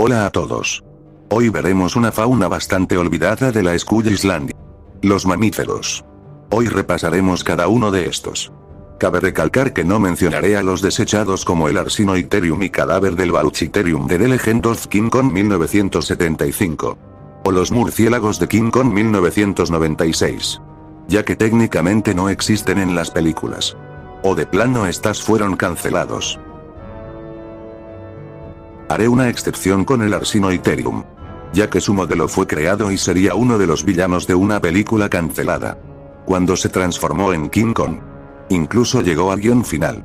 Hola a todos. Hoy veremos una fauna bastante olvidada de la Skull Island. Los mamíferos. Hoy repasaremos cada uno de estos. Cabe recalcar que no mencionaré a los desechados como el Arsinoitherium y cadáver del Baluchitherium de The Legend of King Kong 1975. O los murciélagos de King Kong 1996. Ya que técnicamente no existen en las películas. O de plano estas fueron cancelados. Haré una excepción con el Arsinoitherium. Ya que su modelo fue creado y sería uno de los villanos de una película cancelada. Cuando se transformó en King Kong. Incluso llegó al guión final.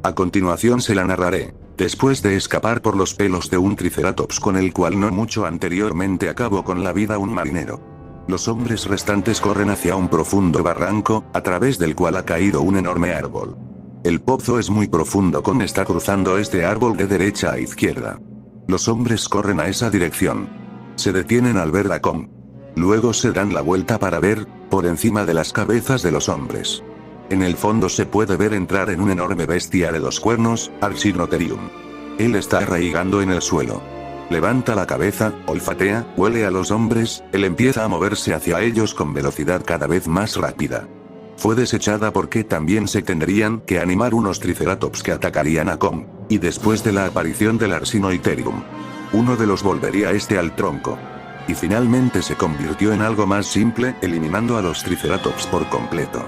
A continuación se la narraré, después de escapar por los pelos de un triceratops con el cual no mucho anteriormente acabó con la vida un marinero. Los hombres restantes corren hacia un profundo barranco, a través del cual ha caído un enorme árbol. El pozo es muy profundo. Kong está cruzando este árbol de derecha a izquierda. Los hombres corren a esa dirección. Se detienen al ver a Kong. Luego se dan la vuelta para ver, por encima de las cabezas de los hombres. En el fondo se puede ver entrar en una enorme bestia de 2 cuernos, Arsinoitherium. Él está arraigando en el suelo. Levanta la cabeza, olfatea, huele a los hombres, él empieza a moverse hacia ellos con velocidad cada vez más rápida. Fue desechada porque también se tendrían que animar unos triceratops que atacarían a Kong, y después de la aparición del Arsinoitherium, uno de los volvería al tronco. Y finalmente se convirtió en algo más simple, eliminando a los triceratops por completo.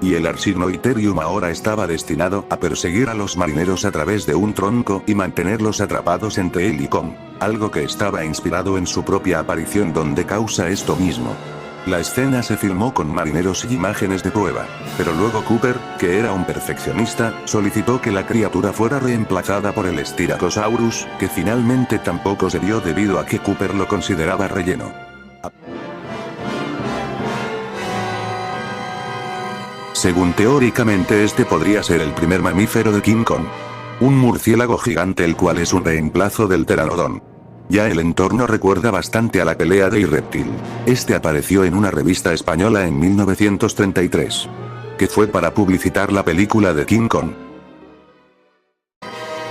Y el Arsinoitherium ahora estaba destinado a perseguir a los marineros a través de un tronco y mantenerlos atrapados entre él y Kong, algo que estaba inspirado en su propia aparición donde causa esto mismo. La escena se filmó con marineros y imágenes de prueba, pero luego Cooper, que era un perfeccionista, solicitó que la criatura fuera reemplazada por el Styracosaurus, que finalmente tampoco se vio debido a que Cooper lo consideraba relleno. Según teóricamente este podría ser el primer mamífero de King Kong. Un murciélago gigante el cual es un reemplazo del Pteranodon. Ya el entorno recuerda bastante a la pelea de Irreptil. Este apareció en una revista española en 1933. Que fue para publicitar la película de King Kong.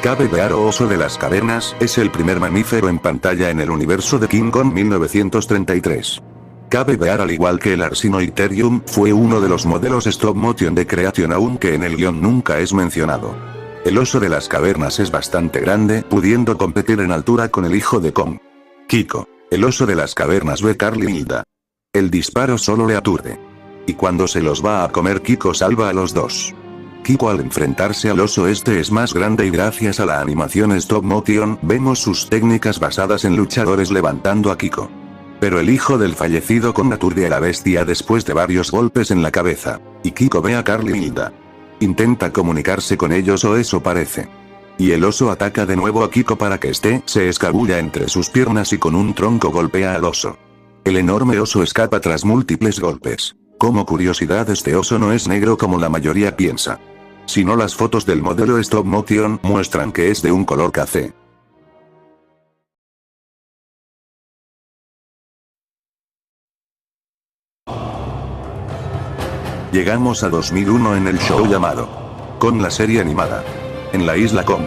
Cave Bear o oso de las cavernas es el primer mamífero en pantalla en el universo de King Kong 1933. Cave Bear, al igual que el Arsinoitherium, fue uno de los modelos stop motion de Creation, aunque en el guión nunca es mencionado. El oso de las cavernas es bastante grande, pudiendo competir en altura con el hijo de Kong. Kiko. El oso de las cavernas ve Carl y Hilda. El disparo solo le aturde. Y cuando se los va a comer, Kiko salva a los dos. Kiko al enfrentarse al oso es más grande y gracias a la animación stop motion vemos sus técnicas basadas en luchadores levantando a Kiko. Pero el hijo del fallecido Kong aturde a la bestia después de varios golpes en la cabeza. Y Kiko ve a Carl y Hilda. Intenta comunicarse con ellos, o eso parece. Y el oso ataca de nuevo a Kiko para que se escabulla entre sus piernas y con un tronco golpea al oso. El enorme oso escapa tras múltiples golpes. Como curiosidad, este oso no es negro como la mayoría piensa. Sino las fotos del modelo stop motion muestran que es de un color café. Llegamos a 2001 en el show llamado Kong, la serie animada. En la isla Kong.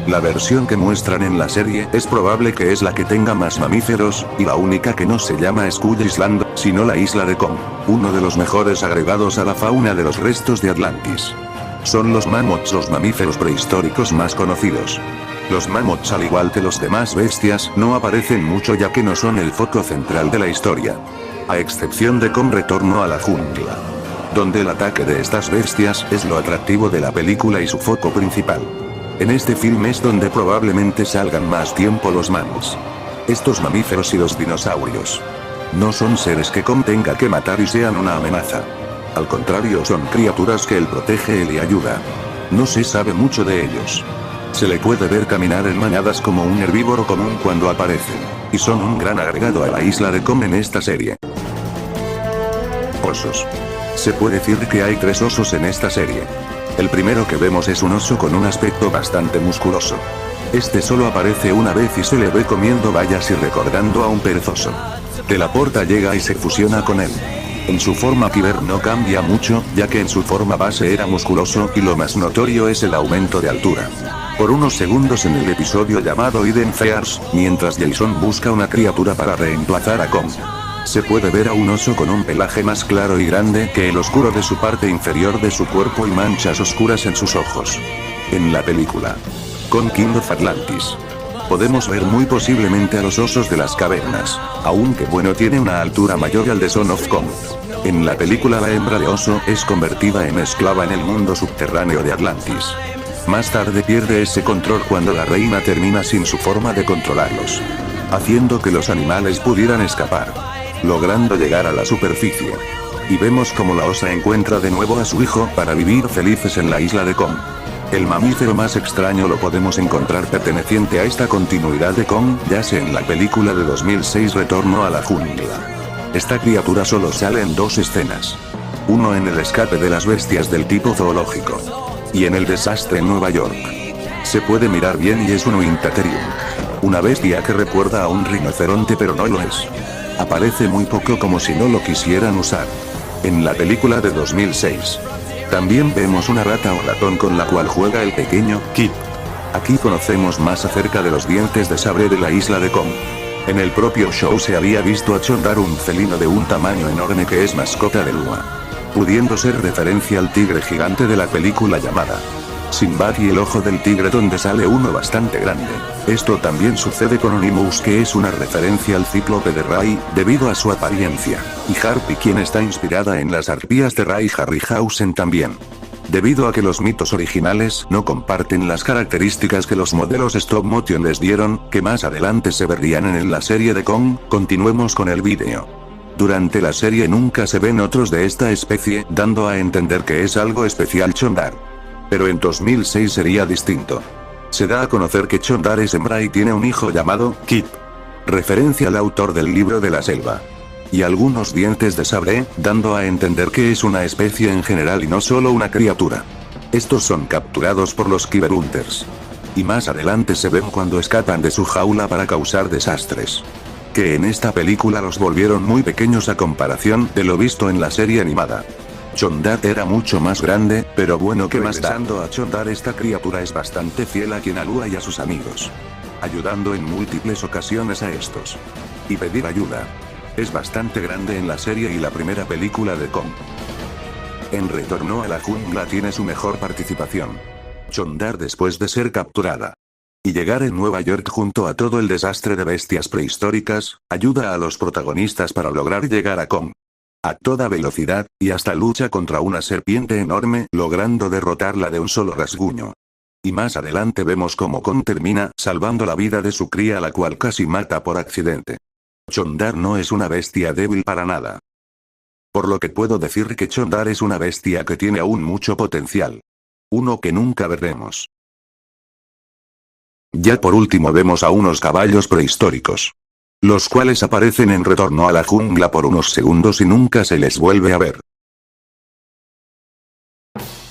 La versión que muestran en la serie es probable que es la que tenga más mamíferos, y la única que no se llama Skull Island, sino la isla de Kong, uno de los mejores agregados a la fauna de los restos de Atlantis. Son los mamuts, los mamíferos prehistóricos más conocidos. Los mamuts, al igual que los demás bestias, no aparecen mucho ya que no son el foco central de la historia. A excepción de Kong Retorno a la Jungla, donde el ataque de estas bestias es lo atractivo de la película y su foco principal. En este film es donde probablemente salgan más tiempo los mamuts. Estos mamíferos y los dinosaurios no son seres que Kong tenga que matar y sean una amenaza. Al contrario, son criaturas que él protege y ayuda. No se sabe mucho de ellos. Se le puede ver caminar en manadas como un herbívoro común cuando aparecen, y son un gran agregado a la isla de Kong en esta serie. Osos. Se puede decir que hay 3 osos en esta serie. El primero que vemos es un oso con un aspecto bastante musculoso. Este solo aparece una vez y se le ve comiendo bayas y recordando a un perezoso. Telaporta llega y se fusiona con él. En su forma Kyber no cambia mucho, ya que en su forma base era musculoso y lo más notorio es el aumento de altura. Por unos segundos en el episodio llamado Hidden Fears, mientras Jason busca una criatura para reemplazar a Kong. Se puede ver a un oso con un pelaje más claro y grande que el oscuro de su parte inferior de su cuerpo y manchas oscuras en sus ojos. En la película Kong King of Atlantis, podemos ver muy posiblemente a los osos de las cavernas, aunque bueno tiene una altura mayor al de Son of Kong. En la película la hembra de oso es convertida en esclava en el mundo subterráneo de Atlantis. Más tarde pierde ese control cuando la reina termina sin su forma de controlarlos, haciendo que los animales pudieran escapar, logrando llegar a la superficie. Y vemos como la osa encuentra de nuevo a su hijo para vivir felices en la isla de Kong. El mamífero más extraño lo podemos encontrar perteneciente a esta continuidad de Kong, ya sea en la película de 2006 Retorno a la Jungla. Esta criatura solo sale en 2 escenas. Uno en el escape de las bestias del tipo zoológico. Y en el desastre en Nueva York. Se puede mirar bien y es un Uintatherium. Una bestia que recuerda a un rinoceronte pero no lo es. Aparece muy poco como si no lo quisieran usar. En la película de 2006. También vemos una rata o ratón con la cual juega el pequeño Kip. Aquí conocemos más acerca de los dientes de sabre de la isla de Kong. En el propio show se había visto a Chondar, un felino de un tamaño enorme que es mascota de Lua, pudiendo ser referencia al tigre gigante de la película llamada Sinbad y el ojo del tigre, donde sale uno bastante grande. Esto también sucede con Onimus, que es una referencia al cíclope de Ray, debido a su apariencia, y Harpy, quien está inspirada en las arpías de Ray Harryhausen también. Debido a que los mitos originales no comparten las características que los modelos stop motion les dieron, que más adelante se verían en la serie de Kong, continuemos con el vídeo. Durante la serie nunca se ven otros de esta especie, dando a entender que es algo especial Chondar. Pero en 2006 sería distinto. Se da a conocer que Chondar es hembra y tiene un hijo llamado Kip, referencia al autor del libro de la selva. Y algunos dientes de sabre, dando a entender que es una especie en general y no solo una criatura. Estos son capturados por los Kiberhunters. Y más adelante se ven cuando escapan de su jaula para causar desastres. Que en esta película los volvieron muy pequeños a comparación de lo visto en la serie animada. Chondar era mucho más grande, pero bueno, que más dando a Chondar, esta criatura es bastante fiel a Kinalua y a sus amigos, ayudando en múltiples ocasiones a estos. Y pedir ayuda. Es bastante grande en la serie y la primera película de Kong. En Retorno a la Jungla tiene su mejor participación. Chondar, después de ser capturada y llegar en Nueva York junto a todo el desastre de bestias prehistóricas, ayuda a los protagonistas para lograr llegar a Kong a toda velocidad, y hasta lucha contra una serpiente enorme, logrando derrotarla de un solo rasguño. Y más adelante vemos cómo Kong termina salvando la vida de su cría, la cual casi mata por accidente. Chondar no es una bestia débil para nada. Por lo que puedo decir que Chondar es una bestia que tiene aún mucho potencial. Uno que nunca veremos. Ya por último vemos a unos caballos prehistóricos, los cuales aparecen en Retorno a la Jungla por unos segundos y nunca se les vuelve a ver.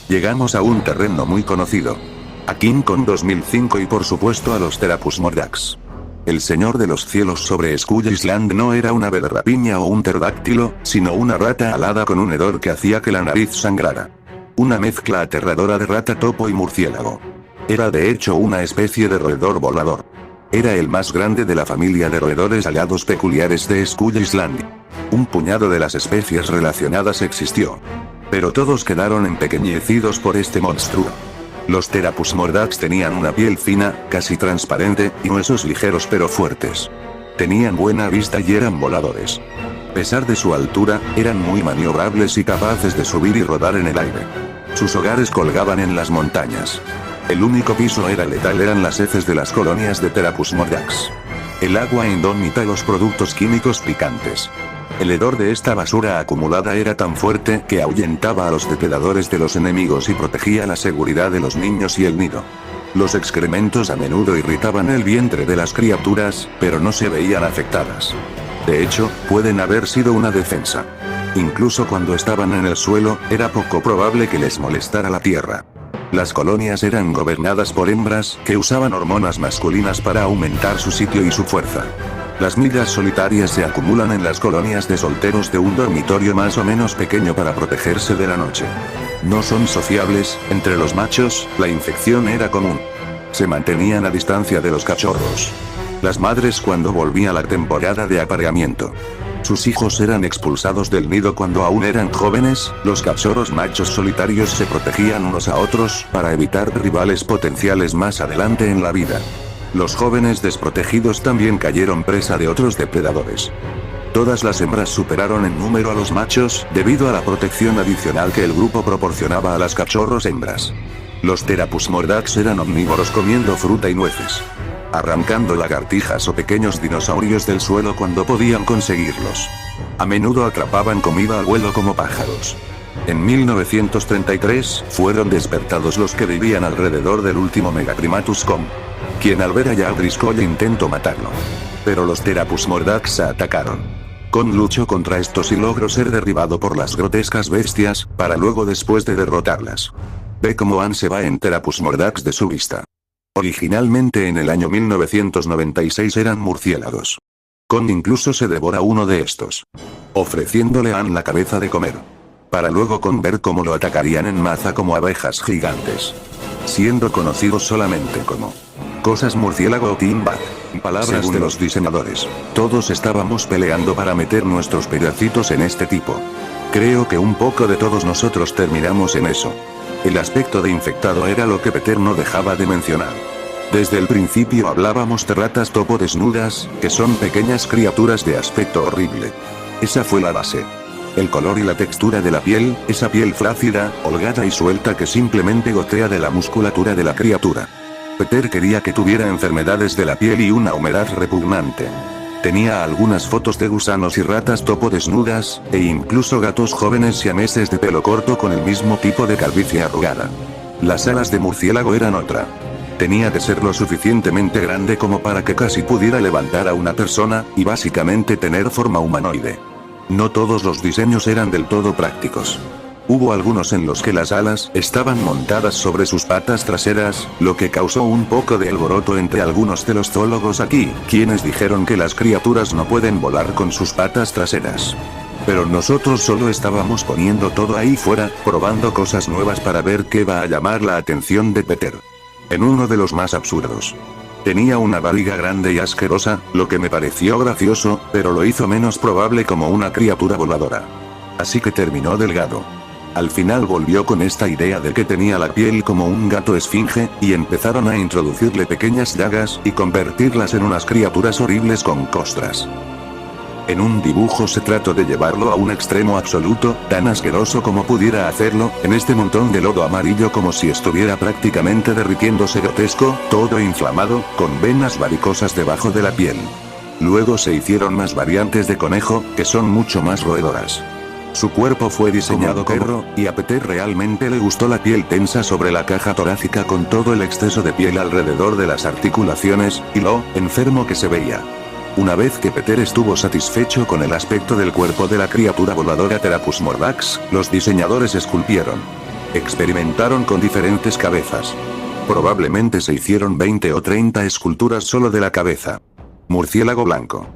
Llegamos a un terreno muy conocido. A King Kong 2005 y por supuesto a los Therapus mordax. El señor de los cielos sobre Skull Island no era una ave de rapiña o un pterodáctilo, sino una rata alada con un hedor que hacía que la nariz sangrara. Una mezcla aterradora de rata, topo y murciélago. Era de hecho una especie de roedor volador. Era el más grande de la familia de roedores alados peculiares de Skull Island. Un puñado de las especies relacionadas existió, pero todos quedaron empequeñecidos por este monstruo. Los Therapus mordax tenían una piel fina, casi transparente, y huesos ligeros pero fuertes. Tenían buena vista y eran voladores. A pesar de su altura, eran muy maniobrables y capaces de subir y rodar en el aire. Sus hogares colgaban en las montañas. El único piso era letal, eran las heces de las colonias de Therapus mordax. El agua indómita y los productos químicos picantes. El hedor de esta basura acumulada era tan fuerte que ahuyentaba a los depredadores de los enemigos y protegía la seguridad de los niños y el nido. Los excrementos a menudo irritaban el vientre de las criaturas, pero no se veían afectadas. De hecho, pueden haber sido una defensa. Incluso cuando estaban en el suelo, era poco probable que les molestara la tierra. Las colonias eran gobernadas por hembras, que usaban hormonas masculinas para aumentar su sitio y su fuerza. Las millas solitarias se acumulan en las colonias de solteros de un dormitorio más o menos pequeño para protegerse de la noche. No son sociables, entre los machos, la infección era común. Se mantenían a distancia de los cachorros. Las madres cuando volvía la temporada de apareamiento. Sus hijos eran expulsados del nido cuando aún eran jóvenes, los cachorros machos solitarios se protegían unos a otros para evitar rivales potenciales más adelante en la vida. Los jóvenes desprotegidos también cayeron presa de otros depredadores. Todas las hembras superaron en número a los machos, debido a la protección adicional que el grupo proporcionaba a las cachorros hembras. Los Therapus mordax eran omnívoros comiendo fruta y nueces, arrancando lagartijas o pequeños dinosaurios del suelo cuando podían conseguirlos. A menudo atrapaban comida al vuelo como pájaros. En 1933, fueron despertados los que vivían alrededor del último Megaprimatus Kong, quien al ver a Jack Driscoll intentó matarlo. Pero los Therapus mordax atacaron. Kong luchó contra estos y logró ser derribado por las grotescas bestias, para luego después de derrotarlas. Ve cómo Anne se va en Therapus mordax de su vista. Originalmente en el año 1996 eran murciélagos. Kong incluso se devora uno de estos, ofreciéndole a Anne la cabeza de comer. Para luego Kong ver cómo lo atacarían en masa como abejas gigantes. Siendo conocidos solamente como cosas murciélago o Timbat. Palabras de los diseñadores. Todos estábamos peleando para meter nuestros pedacitos en este tipo. Creo que un poco de todos nosotros terminamos en eso. El aspecto de infectado era lo que Peter no dejaba de mencionar. Desde el principio hablábamos de ratas topo desnudas, que son pequeñas criaturas de aspecto horrible. Esa fue la base. El color y la textura de la piel, esa piel flácida, holgada y suelta que simplemente gotea de la musculatura de la criatura. Peter quería que tuviera enfermedades de la piel y una humedad repugnante. Tenía algunas fotos de gusanos y ratas topo desnudas, e incluso gatos jóvenes siameses de pelo corto con el mismo tipo de calvicie arrugada. Las alas de murciélago eran otra. Tenía de ser lo suficientemente grande como para que casi pudiera levantar a una persona, y básicamente tener forma humanoide. No todos los diseños eran del todo prácticos. Hubo algunos en los que las alas estaban montadas sobre sus patas traseras, lo que causó un poco de alboroto entre algunos de los zoólogos aquí, quienes dijeron que las criaturas no pueden volar con sus patas traseras. Pero nosotros solo estábamos poniendo todo ahí fuera, probando cosas nuevas para ver qué va a llamar la atención de Peter. En uno de los más absurdos. Tenía una barriga grande y asquerosa, lo que me pareció gracioso, pero lo hizo menos probable como una criatura voladora. Así que terminó delgado. Al final volvió con esta idea de que tenía la piel como un gato esfinge, y empezaron a introducirle pequeñas llagas y convertirlas en unas criaturas horribles con costras. En un dibujo se trató de llevarlo a un extremo absoluto, tan asqueroso como pudiera hacerlo, en este montón de lodo amarillo como si estuviera prácticamente derritiéndose grotesco, todo inflamado, con venas varicosas debajo de la piel. Luego se hicieron más variantes de conejo, que son mucho más roedoras. Su cuerpo fue diseñado como perro, y a Peter realmente le gustó la piel tensa sobre la caja torácica con todo el exceso de piel alrededor de las articulaciones, y lo enfermo que se veía. Una vez que Peter estuvo satisfecho con el aspecto del cuerpo de la criatura voladora Therapus mordax, los diseñadores esculpieron. Experimentaron con diferentes cabezas. Probablemente se hicieron 20 o 30 esculturas solo de la cabeza. Murciélago blanco.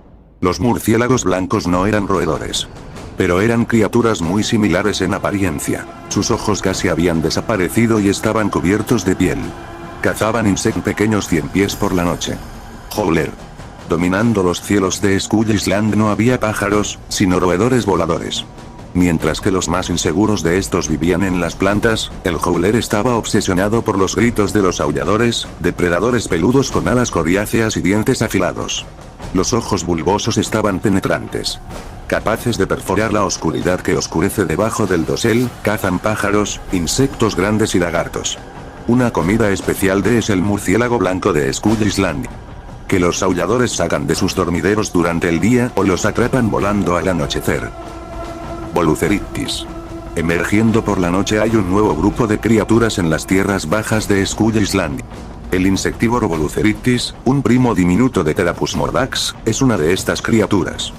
Los murciélagos blancos no eran roedores. Pero eran criaturas muy similares en apariencia. Sus ojos casi habían desaparecido y estaban cubiertos de piel. Cazaban insectos pequeños 100 pies por la noche. Howler. Dominando los cielos de Skull Island no había pájaros, sino roedores voladores. Mientras que los más inseguros de estos vivían en las plantas, el Howler estaba obsesionado por los gritos de los aulladores, depredadores peludos con alas coriáceas y dientes afilados. Los ojos bulbosos estaban penetrantes. Capaces de perforar la oscuridad que oscurece debajo del dosel, cazan pájaros, insectos grandes y lagartos. Una comida especial es el murciélago blanco de Skull Island. Que los aulladores sacan de sus dormideros durante el día o los atrapan volando al anochecer. Voluceritis. Emergiendo por la noche hay un nuevo grupo de criaturas en las tierras bajas de Skull Island. El insectívoro Voluceritis, un primo diminuto de Therapus mordax, es una de estas criaturas.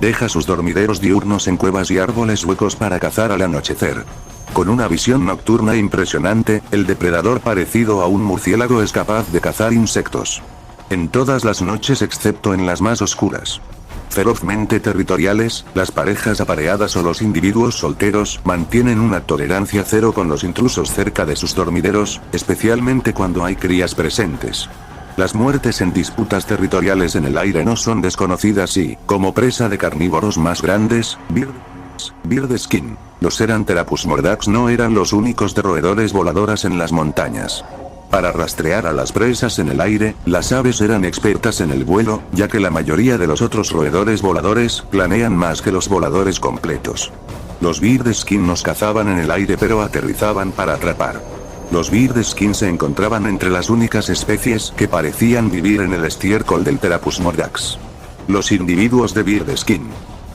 Deja sus dormideros diurnos en cuevas y árboles huecos para cazar al anochecer. Con una visión nocturna impresionante, el depredador parecido a un murciélago es capaz de cazar insectos. En todas las noches excepto en las más oscuras. Ferozmente territoriales, las parejas apareadas o los individuos solteros mantienen una tolerancia cero con los intrusos cerca de sus dormideros, especialmente cuando hay crías presentes. Las muertes en disputas territoriales en el aire no son desconocidas y, como presa de carnívoros más grandes, Birdeskin, los Ceranthropus mordax no eran los únicos de roedores voladoras en las montañas. Para rastrear a las presas en el aire, las aves eran expertas en el vuelo, ya que la mayoría de los otros roedores voladores planean más que los voladores completos. Los Birdeskin nos cazaban en el aire pero aterrizaban para atrapar. Los Birdeskin se encontraban entre las únicas especies que parecían vivir en el estiércol del Therapus mordax. Los individuos de Birdeskin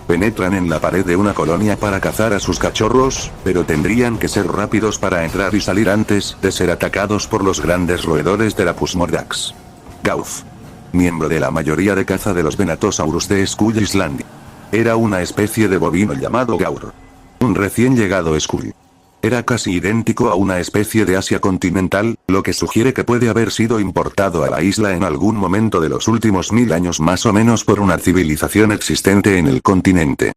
penetran en la pared de una colonia para cazar a sus cachorros, pero tendrían que ser rápidos para entrar y salir antes de ser atacados por los grandes roedores Therapus mordax. Gauth, miembro de la mayoría de caza de los Venatosaurus de Skull Island, era una especie de bovino llamado Gaur. Un recién llegado Skull. Era casi idéntico a una especie de Asia continental, lo que sugiere que puede haber sido importado a la isla en algún momento de los últimos 1000 años más o menos por una civilización existente en el continente.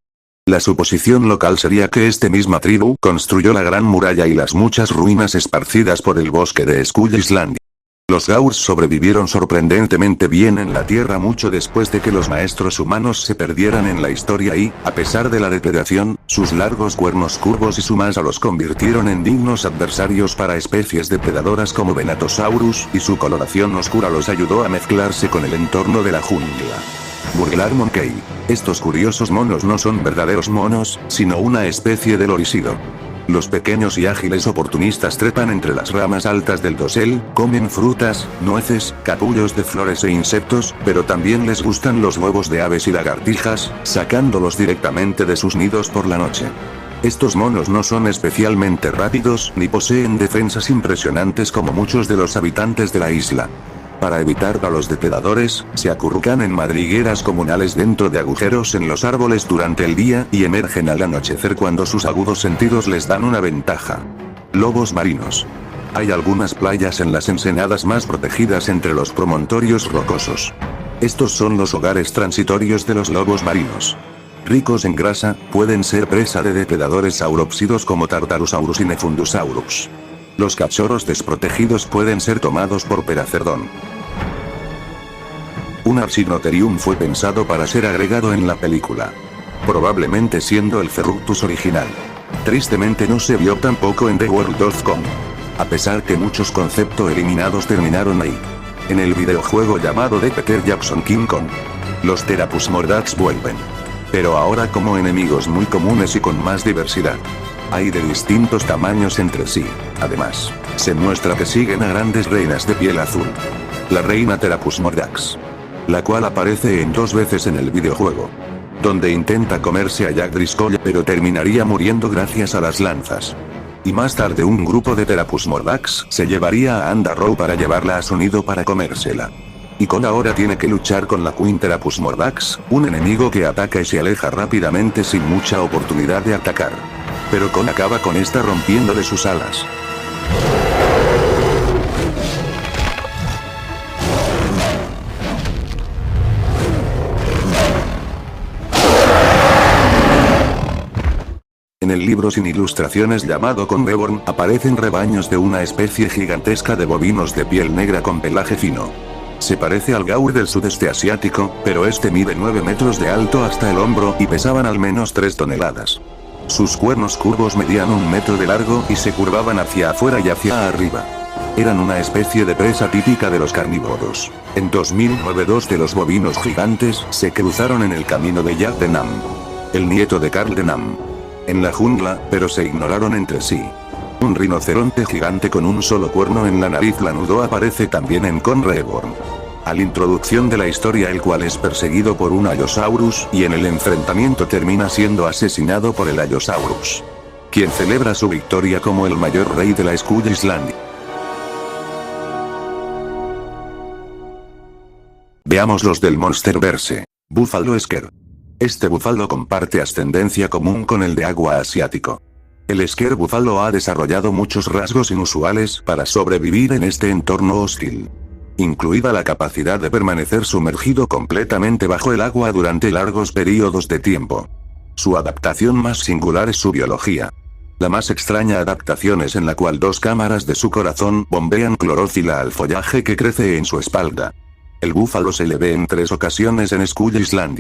La suposición local sería que esta misma tribu construyó la Gran Muralla y las muchas ruinas esparcidas por el bosque de Skull Island. Los Gaurs sobrevivieron sorprendentemente bien en la Tierra mucho después de que los maestros humanos se perdieran en la historia y, a pesar de la depredación, sus largos cuernos curvos y su masa los convirtieron en dignos adversarios para especies depredadoras como Venatosaurus, y su coloración oscura los ayudó a mezclarse con el entorno de la jungla. Burglar Monkey. Estos curiosos monos no son verdaderos monos, sino una especie de lorisido. Los pequeños y ágiles oportunistas trepan entre las ramas altas del dosel, comen frutas, nueces, capullos de flores e insectos, pero también les gustan los huevos de aves y lagartijas, sacándolos directamente de sus nidos por la noche. Estos monos no son especialmente rápidos ni poseen defensas impresionantes como muchos de los habitantes de la isla. Para evitar a los depredadores, se acurrucan en madrigueras comunales dentro de agujeros en los árboles durante el día y emergen al anochecer cuando sus agudos sentidos les dan una ventaja. Lobos marinos. Hay algunas playas en las ensenadas más protegidas entre los promontorios rocosos. Estos son los hogares transitorios de los lobos marinos. Ricos en grasa, pueden ser presa de depredadores saurópsidos como Tartarosaurus y Nefundusaurus. Los cachorros desprotegidos pueden ser tomados por Peracerdón. Un Arcinotherium fue pensado para ser agregado en la película. Probablemente siendo el Ferructus original. Tristemente no se vio tampoco en The World of Kong. A pesar que muchos conceptos eliminados terminaron ahí. En el videojuego llamado de Peter Jackson King Kong. Los Therapus mordax vuelven. Pero ahora como enemigos muy comunes y con más diversidad. Hay de distintos tamaños entre sí. Además, se muestra que siguen a grandes reinas de piel azul. La reina Therapus mordax. La cual aparece en 2 veces en el videojuego. Donde intenta comerse a Jack Driscoll pero terminaría muriendo gracias a las lanzas. Y más tarde un grupo de Therapus mordax se llevaría a Andorra para llevarla a su nido para comérsela. Y Cole ahora tiene que luchar con la Queen Therapus mordax, un enemigo que ataca y se aleja rápidamente sin mucha oportunidad de atacar. Pero Cole acaba con esta rompiéndole sus alas. En el libro sin ilustraciones llamado Conreborn aparecen rebaños de una especie gigantesca de bovinos de piel negra con pelaje fino. Se parece al gaur del sudeste asiático, pero este mide 9 metros de alto hasta el hombro y pesaban al menos 3 toneladas. Sus cuernos curvos medían 1 metro de largo y se curvaban hacia afuera y hacia arriba. Eran una especie de presa típica de los carnívoros. En 2009 2 de los bovinos gigantes se cruzaron en el camino de Jack Denham, el nieto de Carl Denham. En la jungla, pero se ignoraron entre sí. Un rinoceronte gigante con un solo cuerno en la nariz lanudo aparece también en Conreborn. A la introducción de la historia el cual es perseguido por un Allosaurus y en el enfrentamiento termina siendo asesinado por el Allosaurus. Quien celebra su victoria como el mayor rey de la Skull Island. Veamos los del Monsterverse. Búfalo Sker. Este búfalo comparte ascendencia común con el de agua asiático. El Sker búfalo ha desarrollado muchos rasgos inusuales para sobrevivir en este entorno hostil. incluida la capacidad de permanecer sumergido completamente bajo el agua durante largos periodos de tiempo. Su adaptación más singular es su biología. La más extraña adaptación es en la cual 2 cámaras de su corazón bombean clorófila al follaje que crece en su espalda. El búfalo se le ve en 3 ocasiones en Skull Island.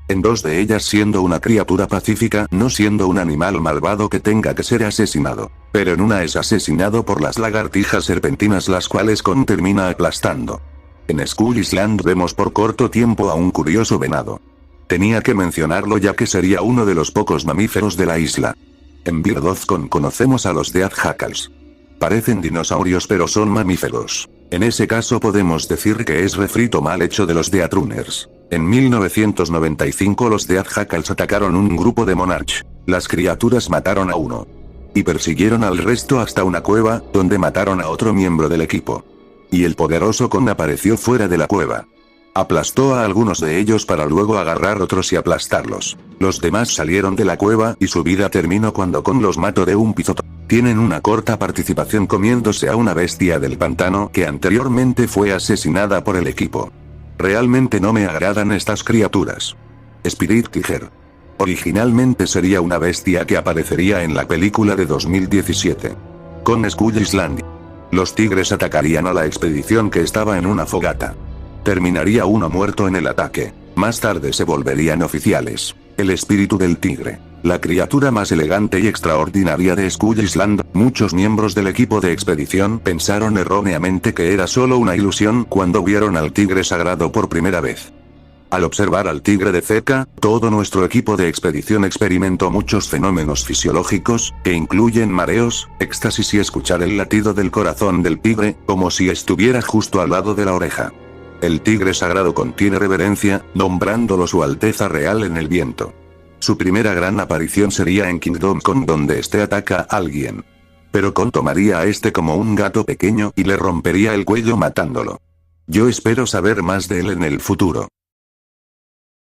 En 2 de ellas siendo una criatura pacífica, no siendo un animal malvado que tenga que ser asesinado. Pero en una es asesinado por las lagartijas serpentinas, las cuales Kong termina aplastando. En Skull Island vemos por corto tiempo a un curioso venado. Tenía que mencionarlo ya que sería uno de los pocos mamíferos de la isla. En Bird of Kong conocemos a los Death Jackals. Parecen dinosaurios pero son mamíferos. En ese caso podemos decir que es refrito mal hecho de los Deathrunners. En 1995 los Death Jackals atacaron un grupo de Monarch. Las criaturas mataron a uno. Y persiguieron al resto hasta una cueva, donde mataron a otro miembro del equipo. Y el poderoso Kong apareció fuera de la cueva. Aplastó a algunos de ellos para luego agarrar otros y aplastarlos. Los demás salieron de la cueva y su vida terminó cuando Kong los mató de un pisotón. Tienen una corta participación comiéndose a una bestia del pantano que anteriormente fue asesinada por el equipo. Realmente no me agradan estas criaturas. Spirit Tiger. Originalmente sería una bestia que aparecería en la película de 2017. Con Skull Island. Los tigres atacarían a la expedición que estaba en una fogata. Terminaría uno muerto en el ataque. Más tarde se volverían oficiales. El espíritu del tigre. La criatura más elegante y extraordinaria de Skull Island. Muchos miembros del equipo de expedición pensaron erróneamente que era solo una ilusión cuando vieron al tigre sagrado por primera vez. Al observar al tigre de cerca, todo nuestro equipo de expedición experimentó muchos fenómenos fisiológicos, que incluyen mareos, éxtasis y escuchar el latido del corazón del tigre, como si estuviera justo al lado de la oreja. El tigre sagrado contiene reverencia, nombrándolo su Alteza Real en el viento. Su primera gran aparición sería en Kingdom Come, donde este ataca a alguien. Pero Kong tomaría a este como un gato pequeño y le rompería el cuello matándolo. Yo espero saber más de él en el futuro.